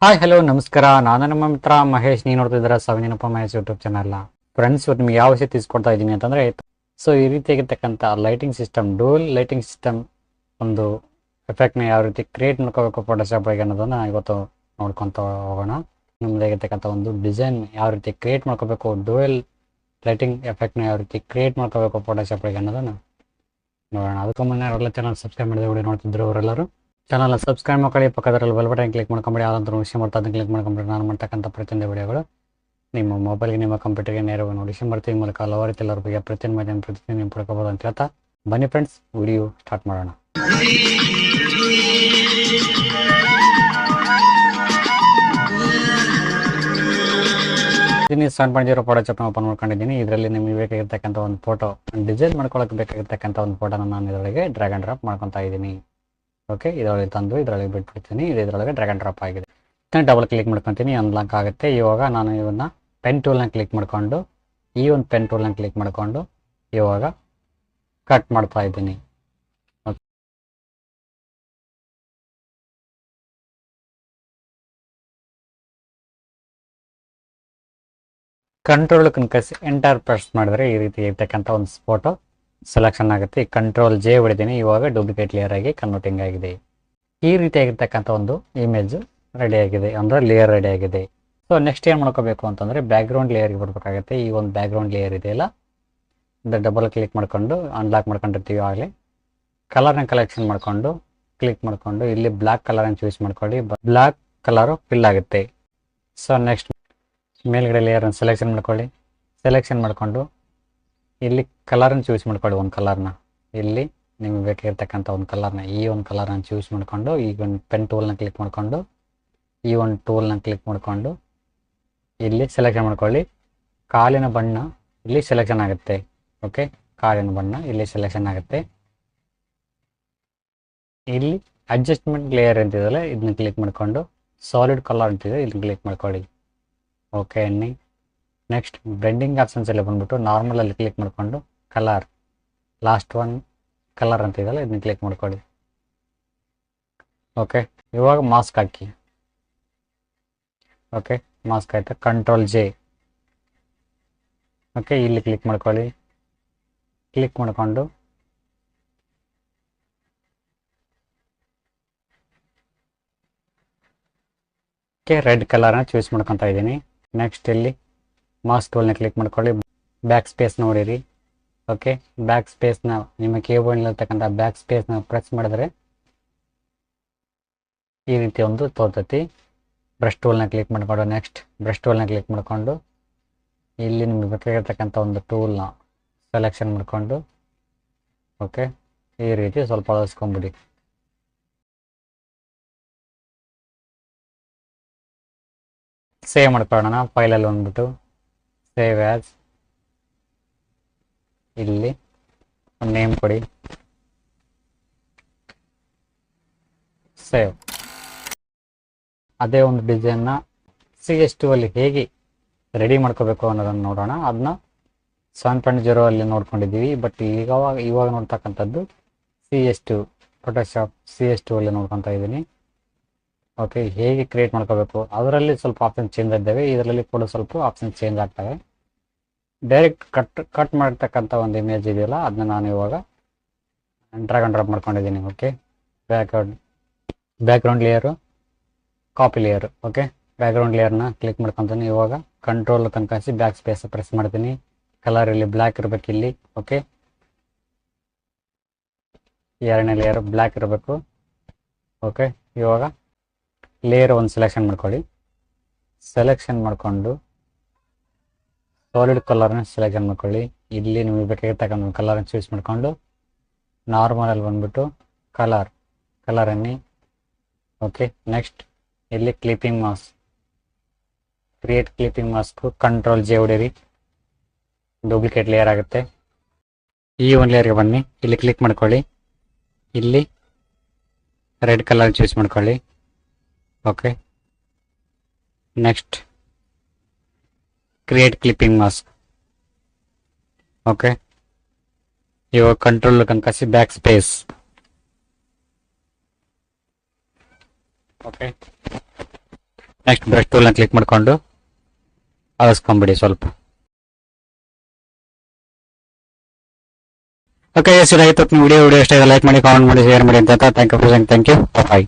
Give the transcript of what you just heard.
Hi hello ನಮಸ್ಕಾರ. ನಾನು ನಿಮ್ಮ ಮಿತ್ರ ಮಹೇಶ್. ನೀವು ನೋಡ್ತಿದ್ದೀರಾ ಸವಿನಪ್ಪ ಮಹೇಶ್ ಯೂಟ್ಯೂಬ್ ಚಾನಲ್. ಫ್ರೆಂಡ್ಸ್, ಇವತ್ತು ನಿಮ್ಗೆ ಯಾವ ವಿಷಯ ತಿಳಿಸ್ಕೊಡ್ತಾ ಇದ್ದೀನಿ ಅಂತಂದರೆ, ಸೊ ಈ ರೀತಿಯಾಗಿರ್ತಕ್ಕಂಥ ಲೈಟಿಂಗ್ ಸಿಸ್ಟಮ್, ಡೂಲ್ ಲೈಟಿಂಗ್ ಸಿಸ್ಟಮ್ ಒಂದು ಎಫೆಕ್ಟ್ನ ಯಾವ ರೀತಿ ಕ್ರಿಯೇಟ್ ಮಾಡ್ಕೋಬೇಕು ಫೋಟೋಶಾಪ್ ಆಗಿ ಅನ್ನೋದನ್ನು ಇವತ್ತು ನೋಡ್ಕೊತ ಹೋಗೋಣ. ನಿಮ್ಮದಾಗಿರ್ತಕ್ಕಂಥ ಒಂದು ಡಿಸೈನ್ ಯಾವ ರೀತಿ ಕ್ರಿಯೇಟ್ ಮಾಡ್ಕೋಬೇಕು, ಡುವೆಲ್ ಲೈಟಿಂಗ್ ಎಫೆಕ್ಟ್ನ ಯಾವ ರೀತಿ ಕ್ರಿಯೇಟ್ ಮಾಡ್ಕೋಬೇಕು ಫೋಟೋಶಾಪ್ ಆಗಿ ಅನ್ನೋದನ್ನು ನೋಡೋಣ. ಅದಕ್ಕೂ ಮುನ್ನ ಅವರೆಲ್ಲ ಚಾನಲ್ ಸಬ್ಸ್ಕ್ರೈಬ್ ಮಾಡಿದ ವಿಡಿಯೋ ನೋಡ್ತಿದ್ರು ಅವರೆಲ್ಲರೂ ಚಾನಲ್ ಸಬ್ಸ್ಕ್ರೈಬ್ ಮಾಡ್ಕೊಳ್ಳಿ. ಪಕ್ಕದಲ್ಲಿ ಬೆಲ್ ಬಟನ್ ಕ್ಲಿಕ್ ಮಾಡ್ಕೊಂಬಿಡಿ. ಯಾವ್ದಾದ್ರು ವಿಷಯ ಮಾಡ್ತಾ ಅದನ್ನು ಕ್ಲಿಕ್ ಮಾಡ್ಕೊಂಬಿಡಿ. ನಾನು ಮಾಡ್ತಕ್ಕಂಥ ಪ್ರತಿಯೊಂದು ವಿಡಿಯೋಗಳು ನಿಮ್ಮ ಮೊಬೈಲ್ಗೆ, ನಿಮ್ಮ ಕಂಪ್ಯೂಟರ್ಗೆ ನೇರವಾಗಿ ನೋಟಿಫಿಕೇಶನ್ ಬರ್ತೀವಿ ಮೂಲಕ ಹಲವಾರು ರೀತಿ ಎಲ್ಲರ ಬಗ್ಗೆ ಪ್ರತಿಯೊಂದು ಮಾಹಿತಿಯನ್ನು ಪ್ರತಿದಿನ ನೀವು ಪಡ್ಕೋಬೋದು ಅಂತ ಹೇಳ್ತಾ ಬನ್ನಿ ಫ್ರೆಂಡ್ಸ್, ವಿಡಿಯೋ ಸ್ಟಾರ್ಟ್ ಮಾಡೋಣ. ಇದನ್ನು 7.0 ಫೋಟೋಶಾಪ್ನ ಓಪನ್ ಮಾಡ್ಕೊಂಡಿದ್ದೀನಿ. ಇದರಲ್ಲಿ ನಿಮಗೆ ಬೇಕಾಗಿರ್ತಕ್ಕಂಥ ಒಂದು ಫೋಟೋ ಡಿಸೈನ್ ಮಾಡ್ಕೊಳ್ಳೋಕೆ ಬೇಕಾಗಿರ್ತಕ್ಕಂಥ ಒಂದು ಫೋಟೋನ ನಾನು ಇದರೊಳಗೆ ಡ್ರ್ಯಾಗ್ ಆ್ಯಂಡ್ ಡ್ರಾಪ್ ಮಾಡ್ಕೊತಾ ಇದ್ದೀನಿ. ಓಕೆ, ಇದರೊಳಗೆ ತಂದು ಇದರೊಳಗೆ ಬಿಟ್ಬಿಡ್ತೀನಿ. ಇದರೊಳಗೆ ಡ್ರ್ಯಾಗ್ ಆ್ಯಂಡ್ ಡ್ರಾಪ್ ಆಗಿದೆ. ಡಬಲ್ ಕ್ಲಿಕ್ ಮಾಡ್ಕೊತೀನಿ, ಅನ್ಲಾಕ್ ಆಗುತ್ತೆ. ಇವಾಗ ನಾನು ಇವನ್ನ ಪೆನ್ ಟೂಲ್ನ ಕ್ಲಿಕ್ ಮಾಡಿಕೊಂಡು ಈ ಒಂದು ಪೆನ್ ಟೂಲ್ನ ಕ್ಲಿಕ್ ಮಾಡಿಕೊಂಡು ಇವಾಗ ಕಟ್ ಮಾಡ್ತಾ ಇದ್ದೀನಿ. ಕಂಟ್ರೋಲ್ ಕನ್ಕಸ್ ಎಂಟರ್ ಪ್ರೆಸ್ ಮಾಡಿದ್ರೆ ಈ ರೀತಿ ಇರ್ತಕ್ಕಂಥ ಒಂದು ಫೋಟೋ ಸೆಲೆಕ್ಷನ್ ಆಗುತ್ತೆ. ಕಂಟ್ರೋಲ್ ಜೆ ಹೊಡಿದ್ದೀನಿ. ಇವಾಗ ಡೂಪ್ಲಿಕೇಟ್ ಲೇಯರ್ ಆಗಿ ಕನ್ವರ್ಟಿಂಗ್ ಆಗಿದೆ. ಈ ರೀತಿಯಾಗಿರ್ತಕ್ಕಂಥ ಒಂದು ಇಮೇಜ್ ರೆಡಿ ಆಗಿದೆ, ಅಂದರೆ ಲೇಯರ್ ರೆಡಿ ಆಗಿದೆ. ಸೊ ನೆಕ್ಸ್ಟ್ ಏನು ಮಾಡ್ಕೋಬೇಕು ಅಂತಂದರೆ ಬ್ಯಾಕ್ಗ್ರೌಂಡ್ ಲೇಯರ್ಗೆ ಬರಬೇಕಾಗುತ್ತೆ. ಈ ಒಂದು ಬ್ಯಾಕ್ಗ್ರೌಂಡ್ ಲೇಯರ್ ಇದೆಯಲ್ಲ, ಅಂದರೆ ಡಬಲ್ ಕ್ಲಿಕ್ ಮಾಡ್ಕೊಂಡು ಅನ್ಲಾಕ್ ಮಾಡ್ಕೊಂಡಿರ್ತೀವಿ. ಆಗಲೇ ಕಲರ್ನ ಕಲೆಕ್ಷನ್ ಮಾಡಿಕೊಂಡು ಕ್ಲಿಕ್ ಮಾಡಿಕೊಂಡು ಇಲ್ಲಿ ಬ್ಲ್ಯಾಕ್ ಕಲರನ್ನು ಚೂಸ್ ಮಾಡ್ಕೊಳ್ಳಿ. ಬ್ಲ್ಯಾಕ್ ಕಲರು ಫಿಲ್ ಆಗುತ್ತೆ. ಸೊ ನೆಕ್ಸ್ಟ್ ಮೇಲ್ಗಡೆ ಲೇಯರನ್ನು ಸೆಲೆಕ್ಷನ್ ಮಾಡ್ಕೊಳ್ಳಿ. ಸೆಲೆಕ್ಷನ್ ಮಾಡಿಕೊಂಡು ಇಲ್ಲಿ ಕಲರನ್ನು ಚೂಸ್ ಮಾಡ್ಕೊಳ್ಳಿ. ಒಂದು ಕಲರ್ನ ಇಲ್ಲಿ ನಿಮಗೆ ಬೇಕಾಗಿರ್ತಕ್ಕಂಥ ಒಂದು ಕಲರ್ನ ಈ ಒಂದು ಕಲರ್ನ ಚೂಸ್ ಮಾಡಿಕೊಂಡು ಈಗ ಒಂದು ಪೆನ್ ಟೂಲ್ನ ಕ್ಲಿಕ್ ಮಾಡಿಕೊಂಡು ಈ ಒಂದು ಟೂಲ್ನ ಕ್ಲಿಕ್ ಮಾಡಿಕೊಂಡು ಇಲ್ಲಿ ಸೆಲೆಕ್ಷನ್ ಮಾಡ್ಕೊಳ್ಳಿ. ಕಾಲಿನ ಬಣ್ಣ ಇಲ್ಲಿ ಸೆಲೆಕ್ಷನ್ ಆಗುತ್ತೆ. ಓಕೆ, ಕಾಲಿನ ಬಣ್ಣ ಇಲ್ಲಿ ಸೆಲೆಕ್ಷನ್ ಆಗುತ್ತೆ. ಇಲ್ಲಿ ಅಡ್ಜಸ್ಟ್ಮೆಂಟ್ ಲೇಯರ್ ಅಂತಿದೆಯಲ್ಲ, ಇದನ್ನ ಕ್ಲಿಕ್ ಮಾಡಿಕೊಂಡು ಸಾಲಿಡ್ ಕಲರ್ ಅಂತಿದೆ, ಇಲ್ಲಿ ಕ್ಲಿಕ್ ಮಾಡ್ಕೊಳ್ಳಿ. ಓಕೆ ಎನ್ನಿ. ನೆಕ್ಸ್ಟ್ ಬ್ಲೆಂಡಿಂಗ್ ಆಪ್ಷನ್ಸ್ ಎಲ್ಲ ಬಂದ್ಬಿಟ್ಟು ನಾರ್ಮಲಲ್ಲಿ ಕ್ಲಿಕ್ ಮಾಡಿಕೊಂಡು ಕಲರ್, ಲಾಸ್ಟ್ ಒನ್ ಕಲರ್ ಅಂತ ಇದೆಯಲ್ಲ, ಇದನ್ನ ಕ್ಲಿಕ್ ಮಾಡ್ಕೊಳ್ಳಿ. ಓಕೆ, ಇವಾಗ ಮಾಸ್ಕ್ ಹಾಕಿ. ಓಕೆ, ಮಾಸ್ಕ್ ಆಯ್ತು. Control J. ಓಕೆ, ಇಲ್ಲಿ ಕ್ಲಿಕ್ ಮಾಡ್ಕೊಳ್ಳಿ. ಕ್ಲಿಕ್ ಮಾಡಿಕೊಂಡು ರೆಡ್ ಕಲರ್ನ ಚೂಸ್ ಮಾಡ್ಕೊತಾ ಇದ್ದೀನಿ. ನೆಕ್ಸ್ಟ್ ಇಲ್ಲಿ ಮಾಸ್ಕ್ ಟೂಲ್ನ ಕ್ಲಿಕ್ ಮಾಡ್ಕೊಳ್ಳಿ. ಬ್ಯಾಕ್ ಸ್ಪೇಸ್ ನೋಡಿರಿ. ಓಕೆ, ಬ್ಯಾಕ್ ಸ್ಪೇಸ್ನ ನಿಮ್ಮ ಕೀಬೋರ್ಡ್ನಲ್ಲಿರ್ತಕ್ಕಂಥ ಬ್ಯಾಕ್ ಸ್ಪೇಸ್ನ ಪ್ರೆಸ್ ಮಾಡಿದ್ರೆ ಈ ರೀತಿ ಒಂದು ತೋರ್ತೈತಿ. ಬ್ರಷ್ ಟೂಲ್ನ ಕ್ಲಿಕ್ ಮಾಡಿಕೊಂಡು ನೆಕ್ಸ್ಟ್ ಬ್ರಷ್ ಟೂಲ್ನ ಕ್ಲಿಕ್ ಮಾಡಿಕೊಂಡು ಇಲ್ಲಿ ನಿಮಗೆ ಬೇಕಾಗಿರ್ತಕ್ಕಂಥ ಒಂದು ಟೂಲ್ನ ಸೆಲೆಕ್ಷನ್ ಮಾಡಿಕೊಂಡು ಓಕೆ ಈ ರೀತಿ ಸ್ವಲ್ಪ ಅಳಿಸ್ಕೊಂಬಿಡಿ. ಸೇವ್ ಮಾಡ್ಕೊಳ್ಳೋಣ. ಫೈಲಲ್ಲಿ ಬಂದ್ಬಿಟ್ಟು ಸೇವ್ ಆ್ಯಸ್, ಇಲ್ಲಿ ಒಂದು ನೇಮ್ ಕೊಡಿ, ಸೇವ್. ಅದೇ ಒಂದು ಡಿಸೈನ್ನ CS2 ಅಲ್ಲಿ ಹೇಗೆ ರೆಡಿ ಮಾಡ್ಕೋಬೇಕು ಅನ್ನೋದನ್ನು ನೋಡೋಣ. ಅದನ್ನ 7.0 ಅಲ್ಲಿ ನೋಡ್ಕೊಂಡಿದ್ದೀವಿ. ಬಟ್ ಇವಾಗ ನೋಡ್ತಕ್ಕಂಥದ್ದು CS2 ಫೋಟೋಶಾಪ್ CS2 ಅಲ್ಲಿ ನೋಡ್ಕೊತಾ ಇದ್ದೀನಿ. ಓಕೆ, ಹೇಗೆ ಕ್ರಿಯೇಟ್ ಮಾಡ್ಕೋಬೇಕು ಅದರಲ್ಲಿ ಸ್ವಲ್ಪ ಆಪ್ಷನ್ ಚೇಂಜ್ ಆಗಿದ್ದಾವೆ. ಇದರಲ್ಲಿ ಕೂಡ ಸ್ವಲ್ಪ ಆಪ್ಷನ್ ಚೇಂಜ್ ಆಗ್ತವೆ. ಡೈರೆಕ್ಟ್ ಕಟ್ ಮಾಡ್ತಕ್ಕಂಥ ಒಂದು ಇಮೇಜ್ ಇದೆಯಲ್ಲ, ಅದನ್ನ ನಾನು ಇವಾಗ ಡ್ರ್ಯಾಗ್ ಆ್ಯಂಡ್ ಡ್ರಾಪ್ ಮಾಡ್ಕೊಂಡಿದ್ದೀನಿ. Okay, background layer, copy layer. Okay, background ಲೇಯರ್ನ ಕ್ಲಿಕ್ ಮಾಡ್ಕೊತೀನಿ. ಇವಾಗ ಕಂಟ್ರೋಲ್ ಕನ್ಕಸಿ ಬ್ಯಾಕ್ ಸ್ಪೇಸ್ ಪ್ರೆಸ್ ಮಾಡ್ತೀನಿ. ಕಲರ್ ಇಲ್ಲಿ ಬ್ಲ್ಯಾಕ್ ಇರಬೇಕು ಇಲ್ಲಿ. ಓಕೆ, ಎರಡನೇ ಲೇಯರ್ ಬ್ಲ್ಯಾಕ್ ಇರಬೇಕು. ಓಕೆ, ಇವಾಗ ಲೇಯರ್ ಒಂದು ಸೆಲೆಕ್ಷನ್ ಮಾಡ್ಕೊಳ್ಳಿ. ಸೆಲೆಕ್ಷನ್ ಮಾಡಿಕೊಂಡು ಸಾಲಿಡ್ ಕಲರ್ನ ಸೆಲೆಕ್ಷನ್ ಮಾಡ್ಕೊಳ್ಳಿ. ಇಲ್ಲಿ ನಿಮಗೆ ಬೇಕಾಗಿರ್ತಕ್ಕಂಥ ಕಲರ್ನ ಚೂಸ್ ಮಾಡಿಕೊಂಡು ನಾರ್ಮಲಲ್ಲಿ ಬಂದ್ಬಿಟ್ಟು ಕಲರನ್ನಿ. ಓಕೆ, ನೆಕ್ಸ್ಟ್ ಇಲ್ಲಿ clipping mask, create clipping mask, control J ಹೊಡೀರಿ. ಡೂಪ್ಲಿಕೇಟ್ ಲೇಯರ್ ಆಗುತ್ತೆ. ಈ ಒಂದು ಲೇಯರ್ಗೆ ಬನ್ನಿ, ಇಲ್ಲಿ ಕ್ಲಿಕ್ ಮಾಡ್ಕೊಳ್ಳಿ. ಇಲ್ಲಿ ರೆಡ್ ಕಲರ್ ಚೂಸ್ ಮಾಡ್ಕೊಳ್ಳಿ. Okay, next create clipping mask. Okay, ಇವಾಗ ಕಂಟ್ರೋಲ್ ಕನ್ಕಸಿ back space. Okay, next brush ಟೂಲ್ನ ಕ್ಲಿಕ್ ಮಾಡ್ಕೊಂಡು ಅಳಿಸ್ಕೊಂಬಿಡಿ ಸ್ವಲ್ಪ. ಓಕೆ, ಎಸ್ ಇದಾಗಿತ್ತು ವಿಡಿಯೋ ಇಷ್ಟ ಲೈಕ್ ಮಾಡಿ, ಕಾಮೆಂಟ್ ಮಾಡಿ, ಶೇರ್ ಮಾಡಿ ಅಂತ. Thank you. ಬಾಯ್.